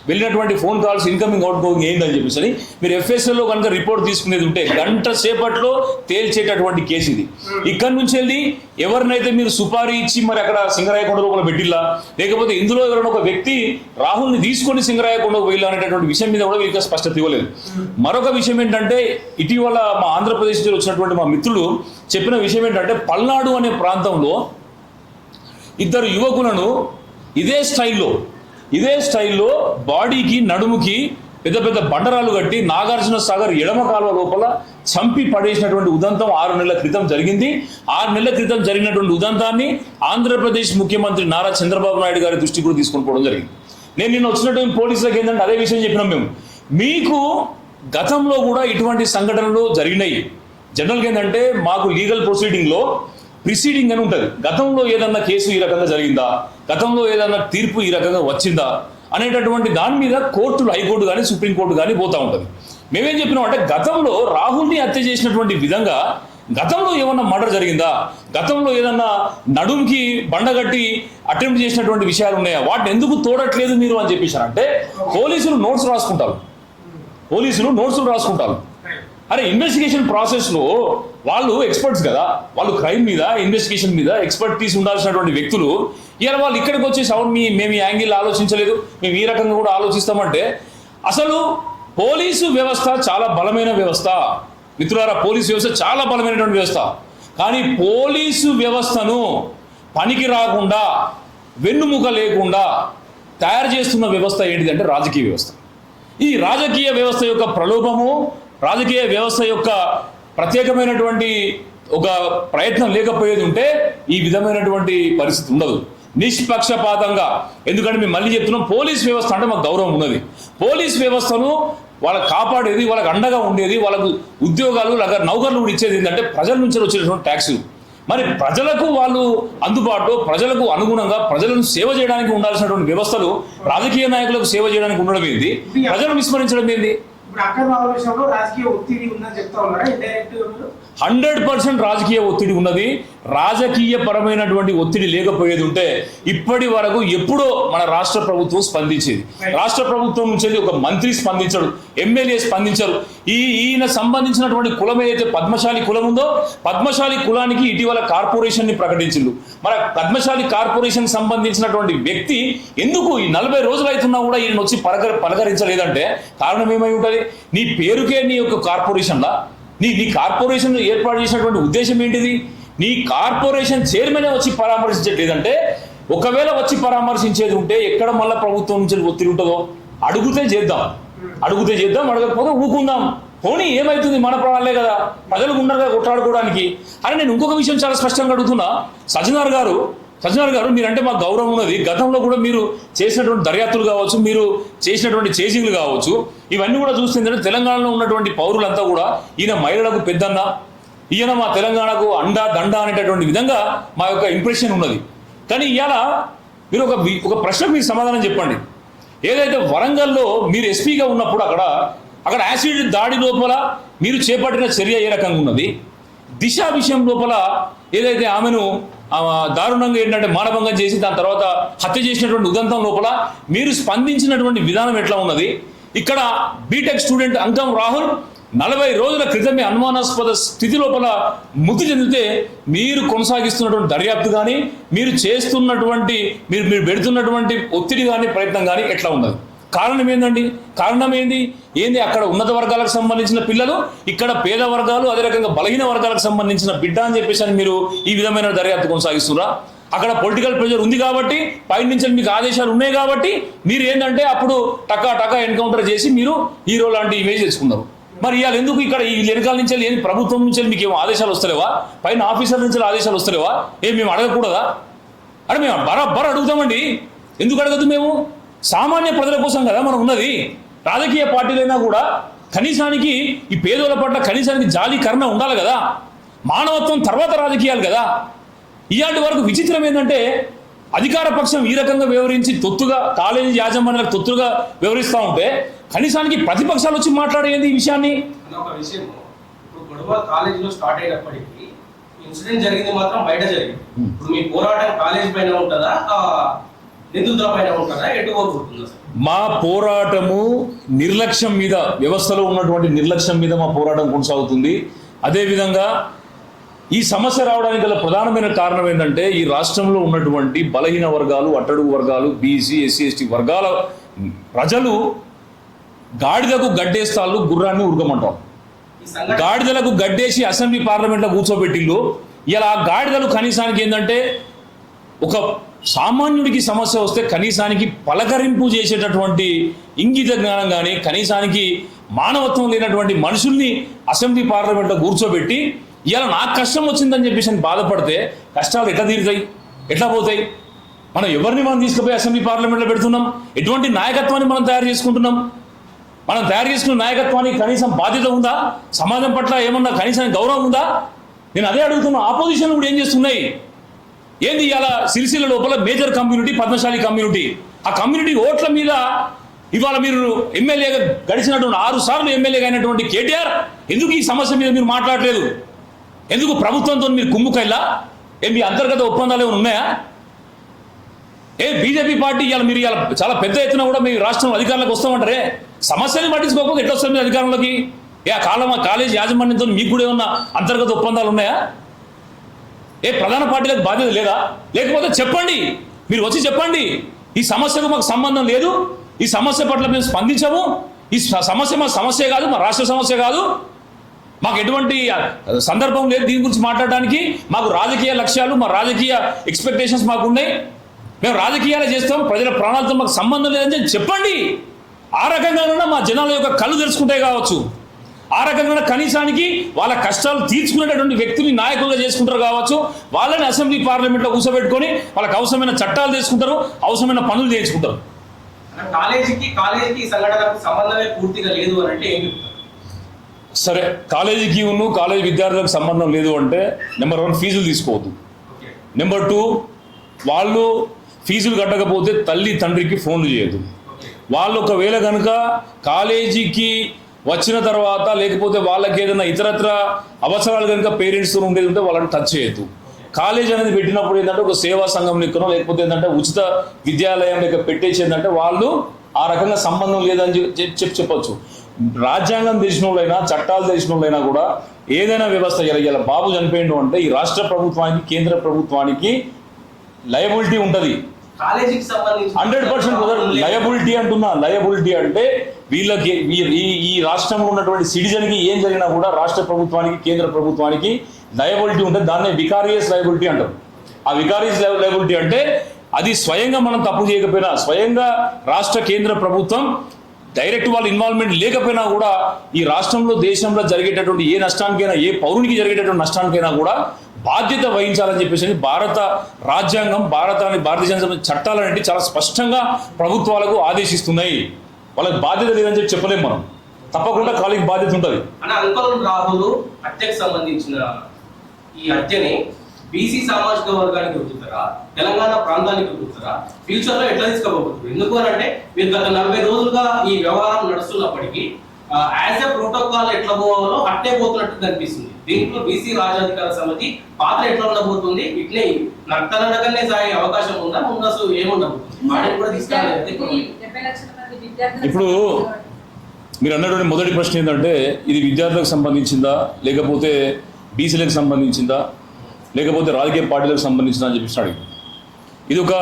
వెళ్ళినటువంటి phone calls incoming out going ఏంటని చెప్పేసి మీరు ఎఫ్ఎస్ఎల్లో కనుక రిపోర్ట్ తీసుకునేది ఉంటే గంట సేపట్లో తేల్చేటటువంటి కేసు ఇది. ఇక్కడ నుంచి వెళ్ళి ఎవరినైతే మీరు సుపారీ ఇచ్చి మరి అక్కడ సింగరాయకొండ లోపల పెట్టిల్లా, లేకపోతే ఇందులో ఎవరైనా ఒక వ్యక్తి రాహుల్ని తీసుకొని సింగరాయకొండకు వెళ్ళా అనేటటువంటి విషయం మీద కూడా వీరికి స్పష్టత ఇవ్వలేదు. మరొక విషయం ఏంటంటే ఇటీవల మా ఆంధ్రప్రదేశ్ నుంచి వచ్చినటువంటి మా మిత్రులు చెప్పిన విషయం ఏంటంటే పల్నాడు అనే ప్రాంతంలో 2 యువకులను ఇదే స్టైల్లో బాడీకి నడుముకి పెద్ద పెద్ద బండరాలు కట్టి నాగార్జున సాగర్ ఎడమ కాలువ లోపల చంపి పడేసినటువంటి ఉదంతం 6 నెలల క్రితం జరిగింది. 6 నెలల క్రితం జరిగినటువంటి ఉదంతాన్ని ఆంధ్రప్రదేశ్ ముఖ్యమంత్రి నారా చంద్రబాబు నాయుడు గారి దృష్టికి కూడా తీసుకొని పోవడం జరిగింది. నేను నిన్న వచ్చినటువంటి పోలీసులకు ఏంటంటే అదే విషయం చెప్పినాం. మేము మీకు గతంలో కూడా ఇటువంటి సంఘటనలు జరిగినాయి. జనరల్గా ఏంటంటే మాకు లీగల్ ప్రొసీడింగ్లో ప్రిసీడింగ్ అని ఉంటుంది. గతంలో ఏదన్నా కేసు ఈ రకంగా జరిగిందా, గతంలో ఏదన్నా తీర్పు ఈ రకంగా వచ్చిందా అనేటటువంటి దాని మీద కోర్టులు, హైకోర్టు కానీ సుప్రీంకోర్టు కానీ పోతూ ఉంటుంది. మేమేం చెప్పినాం అంటే గతంలో రాహుల్ని హత్య చేసినటువంటి విధంగా గతంలో ఏమన్నా మర్డర్ జరిగిందా, గతంలో ఏదన్నా నడుంకి బండగట్టి అటెంప్ట్ చేసినటువంటి విషయాలు ఉన్నాయా, వాటిని ఎందుకు తోడట్లేదు మీరు అని చెప్పేసారంటే పోలీసులు నోట్స్ రాసుకుంటారు. అరే ఇన్వెస్టిగేషన్ ప్రాసెస్లో వాళ్ళు ఎక్స్పర్ట్స్ కదా, వాళ్ళు క్రైమ్ మీద ఇన్వెస్టిగేషన్ మీద ఎక్స్పర్టీస్ ఉండాల్సినటువంటి వ్యక్తులు ఇలా వాళ్ళు ఇక్కడికి వచ్చేసి అవును మేము ఈ యాంగిల్ ఆలోచించలేదు, మేము ఈ రకంగా కూడా ఆలోచిస్తామంటే అసలు పోలీసు వ్యవస్థ చాలా బలమైన వ్యవస్థ మిత్రులారా. పోలీసు వ్యవస్థ చాలా బలమైనటువంటి వ్యవస్థ. కానీ పోలీసు వ్యవస్థను పనికి రాకుండా వెన్నుముక లేకుండా తయారు చేస్తున్న వ్యవస్థ ఏంటిదంటే రాజకీయ వ్యవస్థ. ఈ రాజకీయ వ్యవస్థ యొక్క ప్రలోభము, రాజకీయ వ్యవస్థ యొక్క ప్రత్యేకమైనటువంటి ఒక ప్రయత్నం లేకపోయేది ఉంటే ఈ విధమైనటువంటి పరిస్థితి ఉండదు. నిష్పక్షపాతంగా, ఎందుకంటే మేము మళ్ళీ చెప్తున్నాం పోలీస్ వ్యవస్థ అంటే మాకు గౌరవం ఉన్నది. పోలీస్ వ్యవస్థను వాళ్ళకి కాపాడేది, వాళ్ళకి అండగా ఉండేది, వాళ్ళకు ఉద్యోగాలు నౌకర్లు కూడా ఇచ్చేది ఏంటంటే ప్రజల నుంచి వచ్చేటువంటి ట్యాక్సులు. మరి ప్రజలకు వాళ్ళు అందుబాటులో ప్రజలకు అనుగుణంగా ప్రజలను సేవ చేయడానికి ఉండాల్సినటువంటి వ్యవస్థలు రాజకీయ నాయకులకు సేవ చేయడానికి ఉండడం ఏంది, ప్రజలను విస్మరించడం ఏంది? 100% రాజకీయ ఒత్తిడి ఉన్నది. రాజకీయ పరమైనటువంటి ఒత్తిడి లేకపోయేది ఉంటే ఇప్పటి వరకు ఎప్పుడో మన రాష్ట్ర ప్రభుత్వం స్పందించేది. రాష్ట్ర ప్రభుత్వం నుంచి ఒక మంత్రి స్పందించడు, ఎమ్మెల్యే స్పందించరు. ఈయన సంబంధించినటువంటి కులం ఏదైతే పద్మశాలి కులం ఉందో పద్మశాలి కులానికి ఇటీవల కార్పొరేషన్ ని ప్రకటించిండు. మన పద్మశాలి కార్పొరేషన్ సంబంధించినటువంటి వ్యక్తి ఎందుకు ఈ 40 రోజులు అవుతున్నా కూడా ఈయన వచ్చి పలకరించలేదంటే కారణం ఏమై ఉంటుంది? నీ పేరుకే నీ యొక్క కార్పొరేషన్లా నీ కార్పొరేషన్ ఏర్పాటు చేసినటువంటి ఉద్దేశం ఏంటిది? నీ కార్పొరేషన్ చైర్మనే వచ్చి పరామర్శించట్లేదంటే ఒకవేళ వచ్చి పరామర్శించేది ఉంటే ఎక్కడ మళ్ళీ ప్రభుత్వం నుంచి ఒత్తిడి ఉంటుందో అడిగితే చేద్దాం, అడగకపోతే ఊకుందాం. పోనీ ఏమవుతుంది, మన ప్రాణాలే కదా, ప్రజలకు ఉండరు కదా కొట్లాడుకోవడానికి. అని నేను ఇంకొక విషయం చాలా స్పష్టంగా అడుగుతున్నా. సజ్జనార్ గారు మీరంటే మాకు గౌరవం ఉన్నది. గతంలో కూడా మీరు చేసినటువంటి దర్యాప్తులు కావచ్చు, మీరు చేసినటువంటి చేజింగ్లు కావచ్చు, ఇవన్నీ కూడా చూస్తుంటే తెలంగాణలో ఉన్నటువంటి పౌరులంతా కూడా ఈయన మహిళలకు పెద్దన్న, ఈయన మా తెలంగాణకు అండా దండ అనేటటువంటి విధంగా మా యొక్క ఇంప్రెషన్ ఉన్నది. కానీ ఇవాళ మీరు ఒక ప్రశ్నకు మీరు సమాధానం చెప్పండి. ఏదైతే వరంగల్లో మీరు ఎస్పీగా ఉన్నప్పుడు అక్కడ యాసిడ్ దాడి లోపల మీరు చేపట్టిన చర్య ఏ రకంగా ఉన్నది? దిశ విషయం లోపల ఏదైతే ఆమెను దారుణంగా ఏంటంటే మానభంగం చేసి దాని తర్వాత హత్య చేసినటువంటి ఉదంతం లోపల మీరు స్పందించినటువంటి విధానం ఎట్లా ఉన్నది? ఇక్కడ బీటెక్ స్టూడెంట్ అంకం రాహుల్ 40 రోజుల క్రితమే అనుమానాస్పద స్థితి లోపల మృతి చెందితే మీరు కొనసాగిస్తున్నటువంటి దర్యాప్తు కానీ మీరు చేస్తున్నటువంటి మీరు పెడుతున్నటువంటి ఒత్తిడి కానీ ప్రయత్నం కానీ ఎట్లా ఉన్నది? కారణం ఏందండి? కారణం ఏంది అక్కడ ఉన్నత వర్గాలకు సంబంధించిన పిల్లలు, ఇక్కడ పేద వర్గాలు, అదే రకంగా బలహీన వర్గాలకు సంబంధించిన బిడ్డ అని చెప్పేసి అని మీరు ఈ విధమైన దర్యాప్తు కొనసాగిస్తురా? అక్కడ పొలిటికల్ ప్రెషర్ ఉంది కాబట్టి, పైన నుంచి మీకు ఆదేశాలు ఉన్నాయి కాబట్టి మీరు ఏంటంటే అప్పుడు టకా ఎన్కౌంటర్ చేసి మీరు హీరో లాంటి ఇమేజ్ తెచ్చుకున్నారు. మరి ఇవాళ ఎందుకు ఇక్కడ ఈ వెనకాల నుంచి ఏంది ప్రభుత్వం నుంచి మీకు ఏమో ఆదేశాలు వస్తలేవా? పైన ఆఫీసర్ నుంచి ఆదేశాలు వస్తలేవా? మేము అడగకూడదా? అంటే మేము బరాబర్ అడుగుతామండి. ఎందుకు అడగద్దు? మేము సామాన్య ప్రజల కోసం కదా మనం ఉన్నది. రాజకీయ పార్టీలైనా కూడా కనీసానికి ఈ పేదోళ్ళ పట్ల కనీసానికి జాలి కరుణ ఉండాలి కదా. మానవత్వం తర్వాత రాజకీయాలు కదా. ఇలాంటి వరకు విచిత్రం ఏంటంటే అధికార పక్షం ఈ రకంగా వ్యవహరించి తొత్తుగా కాలేజీ యాజమాన్యాలకు తొత్తుగా వ్యవహరిస్తూ ఉంటే కనీసానికి ప్రతిపక్షాలు వచ్చి మాట్లాడేది ఈ విషయాన్ని. ఒక విషయం, ఇప్పుడు గొడవ కాలేజీలో స్టార్ట్ అయినప్పటికీ ఇన్సిడెంట్ జరిగింది మాత్రం బయట జరిగింది. ఇప్పుడు మీ పోరాటం కాలేజీ పైన ఉంటుందా, నిందితుల పైన ఉంటుందా, ఎటు కోరుకుంటుందా? మా పోరాటము నిర్లక్ష్యం మీద, వ్యవస్థలో ఉన్నటువంటి నిర్లక్ష్యం మీద మా పోరాటం కొనసాగుతుంది. అదేవిధంగా ఈ సమస్య రావడానికి గల ప్రధానమైన కారణం ఏంటంటే ఈ రాష్ట్రంలో ఉన్నటువంటి బలహీన వర్గాలు, అట్టడుగు వర్గాలు, బీసీ, ఎస్సీ, ఎస్టీ వర్గాల ప్రజలు గాడిదకు గడ్డేస్తాళ్ళు, గుర్రాన్ని ఉరకమంటాం. గాడిదలకు గడ్డేసి అసెంబ్లీ పార్లమెంట్లో కూర్చోబెట్టిళ్ళు. ఇలా గాడిదలు కనీసానికి ఏంటంటే ఒక సామాన్యుడికి సమస్య వస్తే కనీసానికి పలకరింపు చేసేటటువంటి ఇంగిత జ్ఞానం కానీ, కనీసానికి మానవత్వం లేనటువంటి మనుషుల్ని అసెంబ్లీ పార్లమెంట్లో కూర్చోబెట్టి ఇలా నాకు కష్టం వచ్చిందని చెప్పేసి బాధపడితే కష్టాలు ఎట్లా తీరుతాయి, ఎట్లా పోతాయి? మనం ఎవరిని మనం తీసుకుపోయి అసెంబ్లీ పార్లమెంట్లో పెడుతున్నాం? ఎటువంటి నాయకత్వాన్ని మనం తయారు చేసుకుంటున్నాం? మనం తయారు చేసుకున్న నాయకత్వానికి కనీసం బాధ్యత ఉందా? సమాజం పట్ల ఏమన్నా కనీసం గౌరవం ఉందా? నేను అదే అడుగుతున్నా. ఆపోజిషన్ కూడా ఏం చేస్తున్నాయి? ఏంది ఇవాళ సిరిసిల్ల లోపల మేజర్ కమ్యూనిటీ పద్మశాలి కమ్యూనిటీ, ఆ కమ్యూనిటీ ఓట్ల మీద ఇవాళ మీరు ఎమ్మెల్యేగా గడిచినటువంటి 6 సార్లు ఎమ్మెల్యేగా అయినటువంటి కేటీఆర్ ఎందుకు ఈ సమస్య మీద మీరు మాట్లాడలేదు? ఎందుకు ప్రభుత్వంతో మీరు కుమ్ముకైలా? మీ అంతర్గత ఒప్పందాలు ఏమైనా ఉన్నాయా? బీజేపీ పార్టీ ఇవాళ మీరు ఇవాళ చాలా పెద్ద ఎత్తున కూడా మీ రాష్ట్రంలో అధికారంలోకి వస్తామంటారే, సమస్యని పట్టించుకోకపోతే ఎట్లా వస్తారు మీరు అధికారంలోకి? కాలేజ్ యాజమాన్యంతో మీకు కూడా ఏమన్నా అంతర్గత ఒప్పందాలు ఉన్నాయా? ప్రధాన పార్టీలకు బాధ్యత లేదా? లేకపోతే చెప్పండి, మీరు వచ్చి చెప్పండి, ఈ సమస్యకు మాకు సంబంధం లేదు, ఈ సమస్య పట్ల మేము స్పందించము, ఈ సమస్య మా సమస్య కాదు, మా రాష్ట్ర సమస్య కాదు, మాకు ఎటువంటి సందర్భం లేదు దీని గురించి మాట్లాడడానికి, మాకు రాజకీయ లక్ష్యాలు, మా రాజకీయ ఎక్స్పెక్టేషన్స్ మాకు ఉన్నాయి, మేము రాజకీయాలు చేస్తాం, ప్రజల ప్రాణాలతో మాకు సంబంధం లేదని చెప్పండి. ఆ రకంగా మా జనాల యొక్క కళ్ళు తెరుచుకుంటే కావచ్చు, ఆ రకంగా కనీసానికి వాళ్ళ కష్టాలు తీర్చుకునేటటువంటి వ్యక్తుల్ని నాయకులుగా చేసుకుంటారు కావచ్చు, వాళ్ళని అసెంబ్లీ పార్లమెంట్లో కూర్చోబెట్టుకొని వాళ్ళకి అవసరమైన చట్టాలు తీసుకుంటారు, అవసరమైన పనులు చేయించుకుంటారు. కాలేజీకి సంఘటనకు సంబంధమే పూర్తిగా లేదు అని అంటే ఏం చెప్తారు? సరే, కాలేజీకి కాలేజీ విద్యార్థులకు సంబంధం లేదు అంటే నెంబర్ 1 ఫీజులు తీసుకోవద్దు. నెంబర్ 2 వాళ్ళు ఫీజులు కట్టకపోతే తల్లి తండ్రికి ఫోన్లు చేయొద్దు. వాళ్ళు ఒకవేళ కనుక కాలేజీకి వచ్చిన తర్వాత లేకపోతే వాళ్ళకి ఏదైనా ఇతరత్ర అవసరాలు కనుక పేరెంట్స్తో ఉండేది ఉంటే వాళ్ళని టచ్ చేయొద్దు. కాలేజ్ అనేది పెట్టినప్పుడు ఏంటంటే ఒక సేవా సంఘం లెక్కనో లేకపోతే ఏంటంటే ఉచిత విద్యాలయం లెక్క పెట్టేసి ఏంటంటే వాళ్ళు ఆ రకంగా సంబంధం లేదని చెప్పొచ్చు. రాజ్యాంగం తెలిసిన వాళ్ళైనా చట్టాలు తెలిసిన వాళ్ళైనా కూడా ఏదైనా వ్యవస్థ ఇలా బాబు చనిపోయిండు అంటే ఈ రాష్ట్ర ప్రభుత్వానికి కేంద్ర ప్రభుత్వానికి లయబిలిటీ ఉంటుంది. 100% లయబిలిటీ అంటున్నా. లయబిలిటీ అంటే వీళ్ళకి ఈ రాష్ట్రంలో ఉన్నటువంటి సిటిజన్కి ఏం జరిగినా కూడా రాష్ట్ర ప్రభుత్వానికి కేంద్ర ప్రభుత్వానికి లయబిలిటీ ఉంటుంది. దాన్నే వికారియస్ లయబిలిటీ అంటారు. ఆ వికారియస్ లయబిలిటీ అంటే అది స్వయంగా మనం తప్పు చేయకపోయినా, స్వయంగా రాష్ట్ర కేంద్ర ప్రభుత్వం డైరెక్ట్ వాళ్ళ ఇన్వాల్వ్మెంట్ లేకపోయినా కూడా ఈ రాష్ట్రంలో దేశంలో జరిగేటటువంటి ఏ నష్టానికైనా, ఏ పౌరునికి జరిగేటటువంటి నష్టానికైనా కూడా బాధ్యత వహించాలని చెప్పేసి భారత రాజ్యాంగం, భారతీయ చట్టాలనేవి చాలా స్పష్టంగా ప్రభుత్వాలకు ఆదేశిస్తున్నాయి. వాళ్ళకి బాధ్యత లేదని చెప్పలేము మనం. తప్పకుండా కాలేజీకి బాధ్యత ఉంటుంది. రాహుల్ హత్యకు సంబంధించిన ఈ హత్యని బీసీ సామాజిక వర్గానికి వదులుతారా, తెలంగాణ ప్రాంతానికి వదులుతారా, ఫ్యూచర్ లో ఎట్లా తీసుకోబోతున్నారు? ఎందుకు అని అంటే మీరు గత 40 రోజులుగా ఈ వ్యవహారం నడుస్తున్నప్పటికీ యాజ్ ఎ ప్రోటోకాల్ ఎట్లా పోవాలో అట్టే పోతున్నట్టు కనిపిస్తుంది. దీంట్లో బీసీ రాజ్యాధికార సమితి పాత్ర ఎట్లా ఉండబోతుంది? ఇట్లే నర్తనడగానే సాగే అవకాశం ఉందా? ముందస్తు ఏముండబోతుంది? వాటిని కూడా తీసుకురాలేదు. ఇప్పుడు మీరు అన్నటువంటి మొదటి ప్రశ్న ఏంటంటే ఇది విద్యార్థులకు సంబంధించిందా, లేకపోతే బీసీలకు సంబంధించిందా, లేకపోతే రాజకీయ పార్టీలకు సంబంధించిందా అని చెప్పేసి అడిగి, ఇది ఒక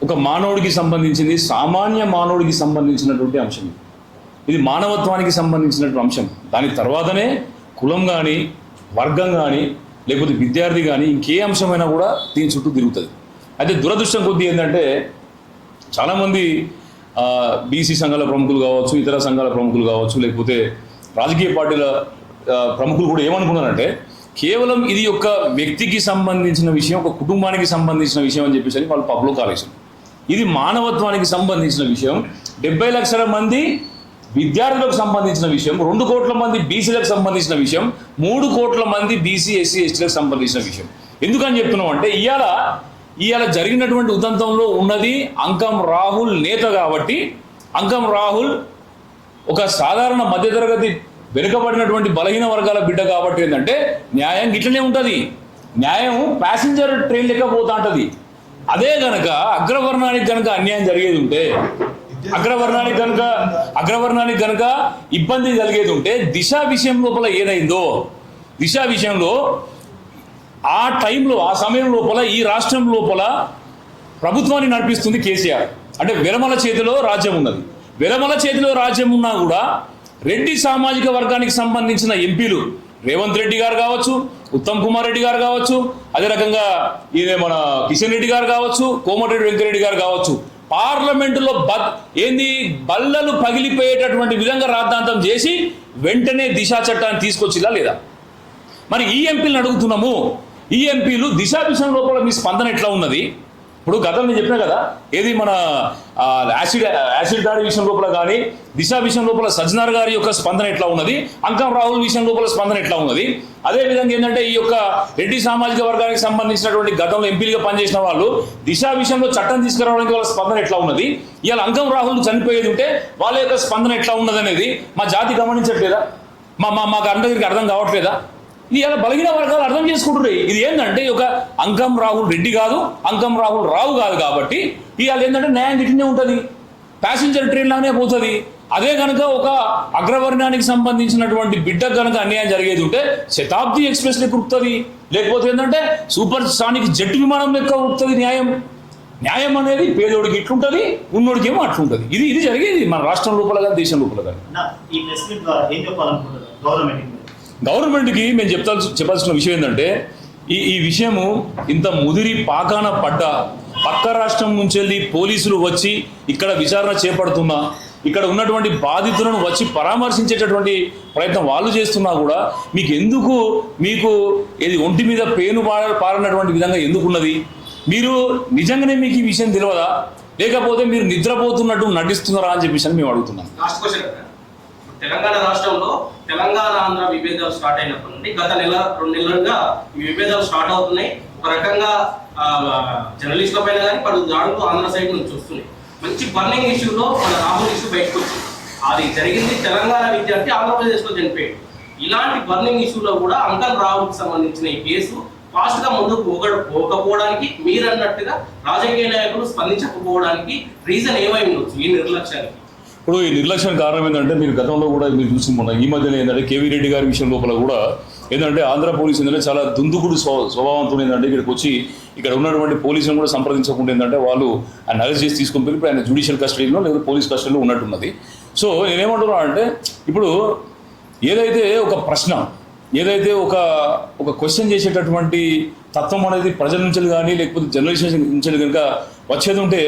ఒక మానవుడికి సంబంధించింది, సామాన్య మానవుడికి సంబంధించినటువంటి అంశం. ఇది మానవత్వానికి సంబంధించినటువంటి అంశం. దాని తర్వాతనే కులం కానీ, వర్గం కానీ, లేకపోతే విద్యార్థి కానీ, ఇంకే అంశమైనా కూడా దీని చుట్టూ తిరుగుతుంది. అయితే దురదృష్టం కొద్దీ ఏంటంటే చాలామంది బీసీ సంఘాల ప్రముఖులు కావచ్చు, ఇతర సంఘాల ప్రముఖులు కావచ్చు, లేకపోతే రాజకీయ పార్టీల ప్రముఖులు కూడా ఏమనుకున్నారంటే కేవలం ఇది ఒక వ్యక్తికి సంబంధించిన విషయం, ఒక కుటుంబానికి సంబంధించిన విషయం అని చెప్పేసి వాళ్ళు పబ్లో కాలేశారు. ఇది మానవత్వానికి సంబంధించిన విషయం. 70 లక్షల మంది విద్యార్థులకు సంబంధించిన విషయం, 2 కోట్ల మంది బీసీలకు సంబంధించిన విషయం, 3 కోట్ల మంది బీసీ ఎస్సీ ఎస్టీలకు సంబంధించిన విషయం. ఎందుకని చెప్తున్నాం అంటే ఇవాళ జరిగినటువంటి ఉదంతంలో ఉన్నది అంకం రాహుల్ నేత కాబట్టి, అంకం రాహుల్ ఒక సాధారణ మధ్యతరగతి వెనుకబడినటువంటి బలహీన వర్గాల బిడ్డ కాబట్టి ఏంటంటే న్యాయం ఇట్లనే ఉంటుంది. న్యాయం ప్యాసింజర్ ట్రైన్ లెక్క పోతా ఉంటుంది. అదే కనుక అగ్రవర్ణానికి కనుక అన్యాయం జరిగేది ఉంటే, అగ్రవర్ణానికి కనుక ఇబ్బంది కలిగేది ఉంటే, దిశ విషయం లోపల ఏదైందో, దిశ విషయంలో ఆ టైంలో, ఆ సమయం లోపల ఈ రాష్ట్రం లోపల ప్రభుత్వాన్ని నడిపిస్తుంది కేసీఆర్. అంటే వెలమల చేతిలో రాజ్యం ఉన్నది. వెలమల చేతిలో రాజ్యం ఉన్నా కూడా రెడ్డి సామాజిక వర్గానికి సంబంధించిన ఎంపీలు రేవంత్ రెడ్డి గారు కావచ్చు, ఉత్తమ్ కుమార్ రెడ్డి గారు కావచ్చు, అదే రకంగా ఈయన మన కిషన్ రెడ్డి గారు కావచ్చు, కోమటిరెడ్డి వెంకరెడ్డి గారు కావచ్చు, పార్లమెంటులో బల్లలు పగిలిపోయేటటువంటి విధంగా రాద్ధాంతం చేసి వెంటనే దిశా చట్టాన్ని తీసుకొచ్చిలా లేదా? మరి ఈ ఎంపీలను అడుగుతున్నాము, ఈ ఎంపీలు దిశా విషయం లోపల మీ స్పందన ఎట్లా ఉన్నది? ఇప్పుడు గతంలో నేను చెప్పినా కదా, ఏది మన యాసిడ్ దాడి విషయం లోపల కానీ, దిశ విషయం లోపల సజ్జనార్ గారి యొక్క స్పందన ఎట్లా ఉన్నది, అంకం రాహుల్ విషయం లోపల స్పందన ఎట్లా ఉన్నది, అదేవిధంగా ఏంటంటే ఈ యొక్క రెడ్డి సామాజిక వర్గానికి సంబంధించినటువంటి గతంలో ఎంపీలుగా పనిచేసిన వాళ్ళు దిశ విషయంలో చట్టం తీసుకురావడానికి వాళ్ళ స్పందన ఎట్లా ఉన్నది, ఇవాళ అంకం రాహుల్ చనిపోయేది ఉంటే వాళ్ళ యొక్క స్పందన ఎట్లా ఉన్నది అనేది మా జాతి గమనించట్లేదా? మాకు అందరికి అర్థం కావట్లేదా? ఇవాళ బలహీన వర్గాలు అర్థం చేసుకుంటున్నారు. ఇది ఏంటంటే ఒక అంకం రాహుల్ రెడ్డి కాదు, అంకం రాహుల్ రావు కాదు కాబట్టి ఇవాళ ఏంటంటే న్యాయం గిట్లనే ఉంటుంది, ప్యాసింజర్ ట్రైన్ లానే పోతుంది. అదే కనుక ఒక అగ్రవర్ణానికి సంబంధించినటువంటి బిడ్డకు కనుక అన్యాయం జరిగేది ఉంటే శతాబ్ది ఎక్స్ప్రెస్ లెక్క ఉరుకుతుంది, లేకపోతే ఏంటంటే సూపర్ సానిక్ జెట్ విమానం లెక్క ఉరుకుతుంది. న్యాయం అనేది పేదోడికి ఇట్లుంటుంది, ఉన్నోడికి ఏమో అట్లుంటుంది. ఇది జరిగేది మన రాష్ట్రం లోపల కానీ, దేశం లోపల కానీ. గవర్నమెంట్కి మేము చెప్పాల్సిన విషయం ఏంటంటే ఈ విషయము ఇంత ముదిరి పాకాన పడ్డ, పక్క రాష్ట్రం నుంచి వెళ్ళి పోలీసులు వచ్చి ఇక్కడ విచారణ చేపడుతున్నా, ఇక్కడ ఉన్నటువంటి బాధితులను వచ్చి పరామర్శించేటటువంటి ప్రయత్నం వాళ్ళు చేస్తున్నా కూడా మీకు ఇది ఒంటి మీద పేను పారినటువంటి విధంగా ఎందుకున్నది? మీరు నిజంగానే మీకు ఈ విషయం తెలియదా, లేకపోతే మీరు నిద్రపోతున్నట్టు నటిస్తున్నారా అని చెప్పేసి మేము అడుగుతున్నాం. తెలంగాణ రాష్ట్రంలో తెలంగాణ ఆంధ్ర విభేదాలు స్టార్ట్ అయినప్పటి నుండి గత 2 నెలలుగా ఈ విభేదాలు స్టార్ట్ అవుతున్నాయి. ఒక రకంగా జర్నలిస్టుల పైన కానీ పలు దాడులు ఆంధ్ర సైడ్ నుంచి వస్తున్నాయి. మంచి బర్నింగ్ ఇష్యూలో మన రాహుల్ ఇష్యూ బయటకు వచ్చింది. అది జరిగింది తెలంగాణ విద్యార్థి ఆంధ్రప్రదేశ్లో చనిపోయాడు. ఇలాంటి బర్నింగ్ ఇష్యూలో కూడా అంకల్ రాహుల్కి సంబంధించిన ఈ కేసు ఫాస్ట్ గా ముందుకు పోకపోవడానికి, మీరన్నట్టుగా రాజకీయ నాయకులు స్పందించకపోవడానికి రీజన్ ఏమై ఉండొచ్చు ఈ నిర్లక్ష్యానికి? ఇప్పుడు ఈ నిర్లక్ష్యానికి కారణం ఏంటంటే మీరు గతంలో కూడా మీరు చూసి ఈ మధ్యన ఏంటంటే కేవీ రెడ్డి గారి విషయం లోపల కూడా ఏంటంటే ఆంధ్ర పోలీసు ఏంటంటే చాలా దుందుకుడు స్వభావంతో ఏంటంటే ఇక్కడికి వచ్చి ఇక్కడ ఉన్నటువంటి పోలీసులను కూడా సంప్రదించకుండా ఏంటంటే వాళ్ళు ఆయన అరెస్ట్ చేసి తీసుకొని పోయి ఇప్పుడు ఆయన జ్యుడిషియల్ కస్టడీలో లేదా పోలీస్ కస్టడీలో ఉన్నట్టున్నది. సో నేనేమంటున్నా అంటే ఇప్పుడు ఏదైతే ఒక ప్రశ్న, ఏదైతే ఒక క్వశ్చన్ చేసేటటువంటి తత్వం అనేది ప్రజల నుంచి కానీ లేకపోతే జర్నలిస్ట్ నుంచి కనుక వచ్చేది ఉంటే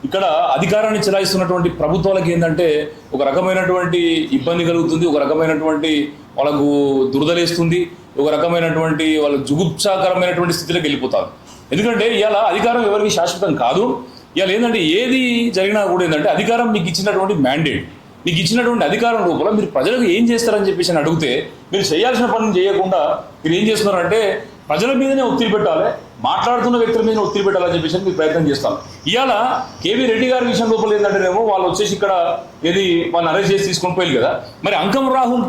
ఇక్కడ అధికారాన్ని చెలాయిస్తున్నటువంటి ప్రభుత్వాలకి ఏంటంటే ఒక రకమైనటువంటి ఇబ్బంది కలుగుతుంది, ఒక రకమైనటువంటి వాళ్ళకు దురదలేస్తుంది, ఒక రకమైనటువంటి వాళ్ళకు జుగుప్సాకరమైనటువంటి స్థితిలోకి వెళ్ళిపోతారు. ఎందుకంటే ఇవాళ అధికారం ఎవరికి శాశ్వతం కాదు. ఇవాళ ఏంటంటే ఏది జరిగినా కూడా ఏంటంటే అధికారం మీకు ఇచ్చినటువంటి మ్యాండేట్, మీకు ఇచ్చినటువంటి అధికారం లోపల మీరు ప్రజలకు ఏం చేస్తారని చెప్పేసి అని అడిగితే మీరు చేయాల్సిన పనులు చేయకుండా మీరు ఏం చేస్తున్నారంటే ప్రజల మీదనే ఒత్తిడి పెట్టాలి, మాట్లాడుతున్న వ్యక్తుల మీద ఒత్తిడి పెట్టాలని చెప్పేసి మీరు ప్రయత్నం చేస్తాం. ఇవాళ కేవీ రెడ్డి గారి విషయం లోపల ఏంటంటేనేమో వాళ్ళు వచ్చేసి ఇక్కడ ఏది వాళ్ళని అరెస్ట్ చేసి తీసుకొని పోయారు కదా. మరి అంకం రాహుల్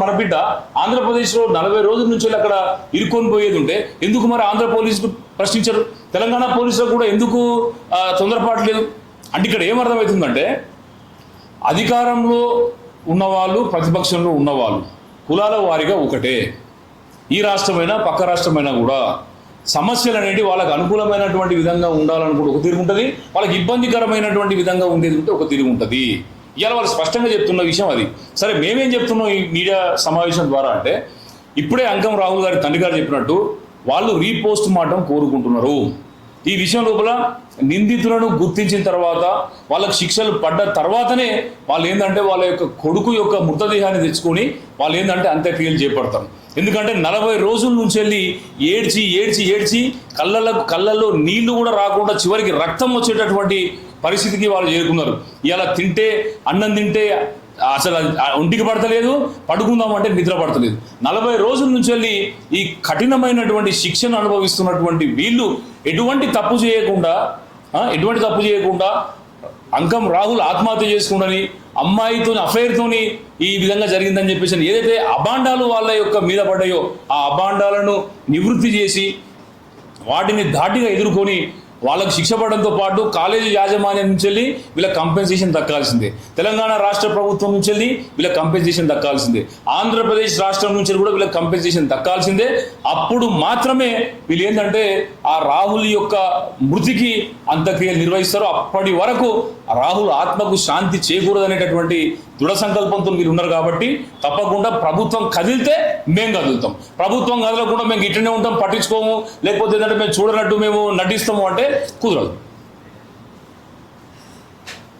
మన బిడ్డ ఆంధ్రప్రదేశ్లో 40 రోజుల నుంచి అక్కడ ఇరుక్కొని పోయేది ఉంటే ఎందుకు మరి ఆంధ్ర పోలీసులు ప్రశ్నించరు? తెలంగాణ పోలీసులకు కూడా ఎందుకు తొందరపాటు లేదు? అంటే ఇక్కడ ఏమర్థమవుతుందంటే అధికారంలో ఉన్నవాళ్ళు ప్రతిపక్షంలో ఉన్నవాళ్ళు కులాల వారిగా ఒకటే. ఈ రాష్ట్రమైనా పక్క రాష్ట్రమైనా కూడా సమస్యలు అనేవి వాళ్ళకి అనుకూలమైనటువంటి విధంగా ఉండాలనుకుంటే ఒక తీరు ఉంటుంది, వాళ్ళకి ఇబ్బందికరమైనటువంటి విధంగా ఉండేది ఉంటే ఒక తీరు ఉంటుంది. ఇవాళ వాళ్ళు స్పష్టంగా చెప్తున్న విషయం అది. సరే మేమేం చెప్తున్నాం ఈ మీడియా సమావేశం ద్వారా అంటే, ఇప్పుడే అంకం రాహుల్ గారి తండ్రి గారు చెప్పినట్టు వాళ్ళు రీపోస్ట్ మార్టం కోరుకుంటున్నారు. ఈ విషయం లోపల నిందితులను గుర్తించిన తర్వాత వాళ్ళకి శిక్షలు పడ్డ తర్వాతనే వాళ్ళు ఏంటంటే వాళ్ళ యొక్క కొడుకు యొక్క మృతదేహాన్ని తెచ్చుకొని వాళ్ళు ఏంటంటే అంత్యక్రియలు చేపడతారు. ఎందుకంటే 40 రోజుల నుంచి వెళ్ళి ఏడ్చి ఏడ్చి ఏడ్చి కళ్ళల్లో నీళ్లు కూడా రాకుండా చివరికి రక్తం వచ్చేటటువంటి పరిస్థితికి వాళ్ళు చేరుకున్నారు. ఇలా తింటే అన్నం తింటే అసలు ఒంటికి పడతలేదు, పడుకుందామంటే నిద్ర పడతలేదు. 40 రోజుల నుంచి వెళ్ళి ఈ కఠినమైనటువంటి శిక్షను అనుభవిస్తున్నటువంటి వీళ్ళు ఎటువంటి తప్పు చేయకుండా అంకం రాహుల్ ఆత్మహత్య చేసుకుంటని అమ్మాయితో అఫైర్తోని ఈ విధంగా జరిగిందని చెప్పేసి ఏదైతే అబాండాలు వాళ్ళ యొక్క మీద పడ్డాయో ఆ అబాండాలను నివృత్తి చేసి వాటిని ధాటిగా ఎదుర్కొని వాళ్ళకు శిక్ష పడడంతో పాటు కాలేజీ యాజమాన్యం నుంచి వెళ్ళి వీళ్ళకి కంపెన్సేషన్ దక్కాల్సిందే, తెలంగాణ రాష్ట్ర ప్రభుత్వం నుంచి వెళ్ళి వీళ్ళకి కంపెన్సేషన్ దక్కాల్సిందే, ఆంధ్రప్రదేశ్ రాష్ట్రం నుంచి కూడా వీళ్ళకి కంపెన్సేషన్ దక్కాల్సిందే. అప్పుడు మాత్రమే వీళ్ళు ఏంటంటే ఆ రాహుల్ యొక్క మృతికి అంత్యక్రియలు నిర్వహిస్తారు. అప్పటి వరకు రాహుల్ ఆత్మకు శాంతి చేకూరదనేటటువంటి దృఢ సంకల్పంతో మీరు ఉన్నారు కాబట్టి తప్పకుండా ప్రభుత్వం కదిలితే మేము కదులుతాం, ప్రభుత్వం కదలకుండా మేము ఇట్లనే ఉంటాం పట్టించుకోము, లేకపోతే ఏంటంటే మేము చూడనట్టు మేము నటిస్తాము అంటే కుదరదు.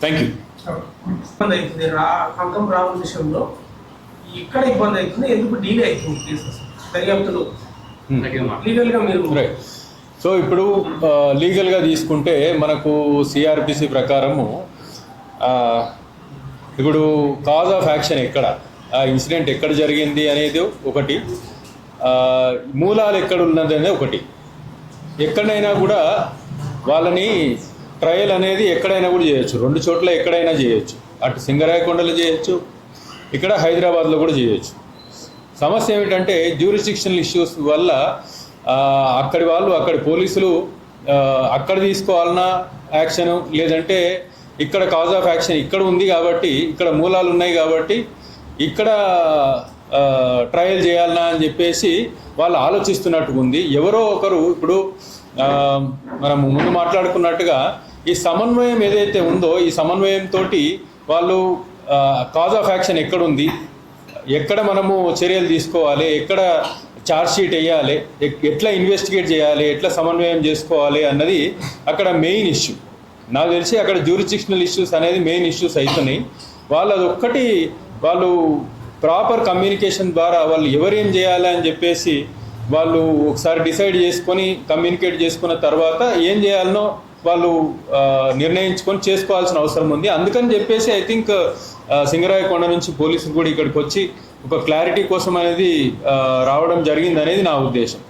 Thank you. ఇబ్బంది అవుతుంది అంకం రాహుల్ విషయంలో, ఇక్కడ ఇబ్బంది అవుతుంది, ఎందుకు డీలే అవుతుంది కేసెస్ దర్యాప్తులు లీగల్గా మీరు? సో ఇప్పుడు లీగల్గా తీసుకుంటే మనకు సిఆర్పిసి ప్రకారము ఇప్పుడు కాజ్ ఆఫ్ యాక్షన్ ఎక్కడ, ఆ ఇన్సిడెంట్ ఎక్కడ జరిగింది అనేది ఒకటి, మూలాలు ఎక్కడ ఉన్నది అనేది ఒకటి. ఎక్కడైనా కూడా వాళ్ళని ట్రయల్ అనేది ఎక్కడైనా కూడా చేయొచ్చు, 2 చోట్ల ఎక్కడైనా చేయొచ్చు. అటు సింగరాయకొండలో చేయొచ్చు, ఇక్కడ హైదరాబాద్లో కూడా చేయొచ్చు. సమస్య ఏమిటంటే జ్యూరిస్డిక్షనల్ ఇష్యూస్ వల్ల అక్కడి పోలీసులు అక్కడ తీసుకోవాలన్నా యాక్షన్, లేదంటే ఇక్కడ కాజ్ ఆఫ్ యాక్షన్ ఇక్కడ ఉంది కాబట్టి, ఇక్కడ మూలాలు ఉన్నాయి కాబట్టి ఇక్కడ ట్రయల్ చేయాలన్నా అని చెప్పేసి వాళ్ళు ఆలోచిస్తున్నట్టుగా ఉంది. ఎవరో ఒకరు ఇప్పుడు మనం ముందు మాట్లాడుకున్నట్టుగా ఈ సమన్వయం ఏదైతే ఉందో ఈ సమన్వయంతో వాళ్ళు కాజ్ ఆఫ్ యాక్షన్ ఎక్కడుంది, ఎక్కడ మనము చర్యలు తీసుకోవాలి, ఎక్కడ ఛార్జ్షీట్ వేయాలి, ఎట్లా ఇన్వెస్టిగేట్ చేయాలి, ఎట్లా సమన్వయం చేసుకోవాలి అన్నది అక్కడ మెయిన్ ఇష్యూ. నాకు తెలిసి అక్కడ జ్యూరిస్డిక్షనల్ ఇష్యూస్ అనేది మెయిన్ ఇష్యూస్ అవుతున్నాయి. వాళ్ళు ప్రాపర్ కమ్యూనికేషన్ ద్వారా వాళ్ళు ఎవరేం చేయాలి అని చెప్పేసి వాళ్ళు ఒకసారి డిసైడ్ చేసుకొని కమ్యూనికేట్ చేసుకున్న తర్వాత ఏం చేయాలనో వాళ్ళు నిర్ణయించుకొని చేసుకోవాల్సిన అవసరం ఉంది. అందుకని చెప్పేసి ఐ థింక్ సింగరాయకొండ నుంచి పోలీసులు కూడా ఇక్కడికి వచ్చి ఒక క్లారిటీ కోసం అనేది రావడం జరిగింది అనేది నా ఉద్దేశం.